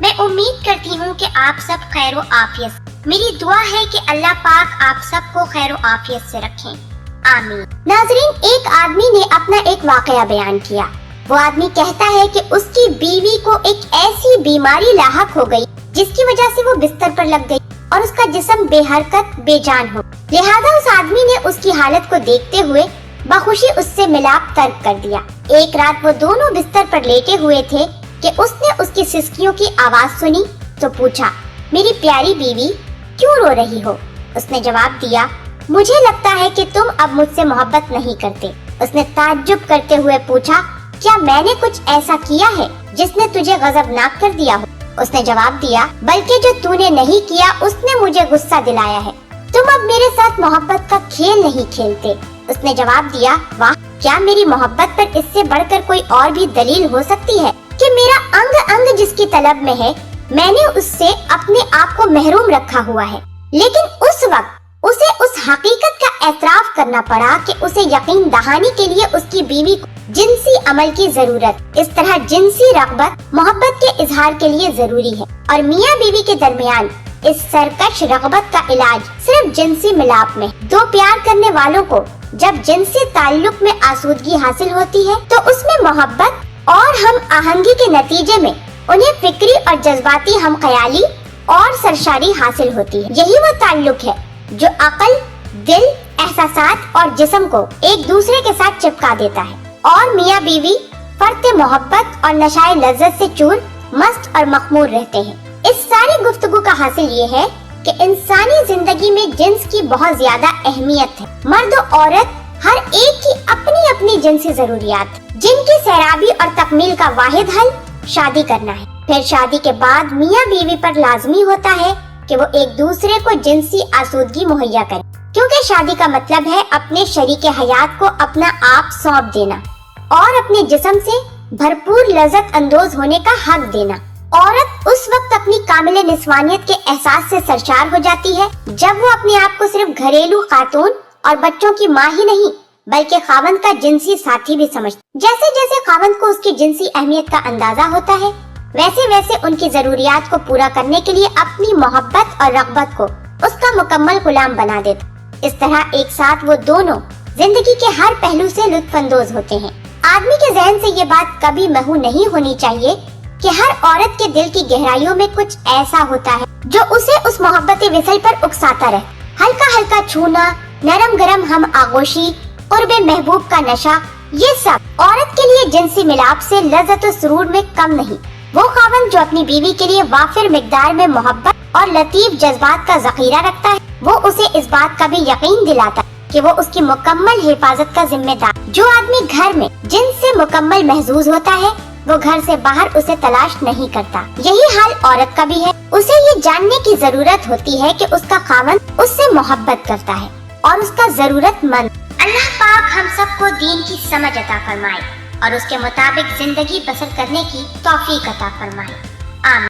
मैं उम्मीद करती हूँ कि आप सब खैर व आफियत से। मेरी दुआ है कि अल्लाह पाक आप सबको खैर व आफियत से रखें, आमीन। नाज़रीन, एक आदमी ने अपना एक वाकया बयान किया। वो आदमी कहता है कि उसकी बीवी को एक ऐसी बीमारी लाहक हो गई जिसकी वजह से वो बिस्तर पर लग गई और उसका जिस्म बेहरकत बेजान हो। लिहाजा उस आदमी ने उसकी हालत को देखते हुए बखुशी उससे मिलाप तर्क कर दिया। एक रात वो दोनों बिस्तर पर लेटे हुए थे कि उसने उसकी सिसकियों की आवाज सुनी तो पूछा, मेरी प्यारी बीवी क्यों रो रही हो? उसने जवाब दिया, मुझे लगता है कि तुम अब मुझसे मोहब्बत नहीं करते। उसने ताज्जुब करते हुए पूछा, क्या मैंने कुछ ऐसा किया है जिसने तुझे गजबनाक कर दिया हो? उसने जवाब दिया, बल्कि जो तूने नहीं किया उसने मुझे गुस्सा दिलाया है। तुम अब मेरे साथ मोहब्बत का खेल नहीं खेलते। उसने जवाब दिया, वाह, क्या मेरी मोहब्बत पर इससे बढ़कर कोई और भी दलील हो सकती है कि मेरा अंग अंग जिसकी तलब में है, मैंने उससे अपने आप को महरूम रखा हुआ है। लेकिन उस वक्त उसे उस हकीकत का एतराफ करना पड़ा कि उसे यकीन दहानी के लिए उसकी बीवी को जिनसी अमल की जरूरत, इस तरह जिनसी रग़बत मोहब्बत के इजहार के लिए जरूरी है। और मियाँ बीवी के दरमियान इस सरकश रग़बत का इलाज सिर्फ जिनसी मिलाप में। दो प्यार करने वालों को जब जिनसी ताल्लुक में आसूदगी हासिल होती है तो उसमें मोहब्बत और हम आहंगी के नतीजे में उन्हें फिक्री और जज्बाती हम ख्याली और सरशारी हासिल होती है। यही वो ताल्लुक है जो अकल, दिल, एहसासात और जिस्म को एक दूसरे के साथ चिपका देता है और मियाँ बीवी फर्ते मोहब्बत और नशाए लज्जत से चूर, मस्त और मखमूर रहते हैं। इस सारी गुफ्तगू का हासिल ये है कि इंसानी जिंदगी में जिन्स की बहुत ज्यादा अहमियत है। मर्द और औरत हर एक की अपनी अपनी जिनसी जरूरियात, जिनकी सैराबी और तकमील का वाहिद हल शादी करना है। फिर शादी के बाद मियाँ बीवी पर लाजमी होता है कि वो एक दूसरे को जिनसी आसूदगी मुहैया करें, क्योंकि शादी का मतलब है अपने शरीके हयात को अपना आप सौंप देना और अपने जिस्म से भरपूर लज्जत अंदोज होने का हक देना। औरत उस वक्त अपनी कामिले निस्वानियत के एहसास से सरशार हो जाती है जब वो अपने आप को सिर्फ घरेलू खातून और बच्चों की माँ ही नहीं बल्कि खावंद का जिनसी साथी भी समझती। जैसे जैसे खावंद को उसकी जिनसी अहमियत का अंदाजा होता है, वैसे वैसे उनकी जरूरियात को पूरा करने के लिए अपनी मोहब्बत और रग़बत को उसका मुकम्मल गुलाम बना देता। इस तरह एक साथ वो दोनों जिंदगी के हर पहलू से लुत्फअंदोज होते हैं। आदमी के जहन से ये बात कभी महू नहीं होनी चाहिए कि हर औरत के दिल की गहराइयों में कुछ ऐसा होता है जो उसे उस मोहब्बत विसल पर उकसाता रहे। हल्का हल्का छूना, नरम गरम हम आगोशी, कुर्बे महबूब का नशा, ये सब औरत के लिए जिनसी मिलाप से लज्जत और सुरूर में कम नहीं। वो खावंद जो अपनी बीवी के लिए वाफिर मिकदार में मोहब्बत और लतीफ जज्बात का जखीरा रखता है, वो उसे इस बात का भी यकीन दिलाता है कि वो उसकी मुकम्मल हिफाजत का जिम्मेदार। जो आदमी घर में जिनसे मुकम्मल महजूज होता है, वो घर से बाहर उसे तलाश नहीं करता। यही हाल औरत का भी है। उसे ये जानने की जरूरत होती है कि उसका खावंद उससे मोहब्बत करता है और उसका जरूरतमंद। अल्लाह पाक हम सबको दीन की समझ अता फरमाए और उसके मुताबिक जिंदगी बसर करने की तौफीक अता फरमाए, आमीन।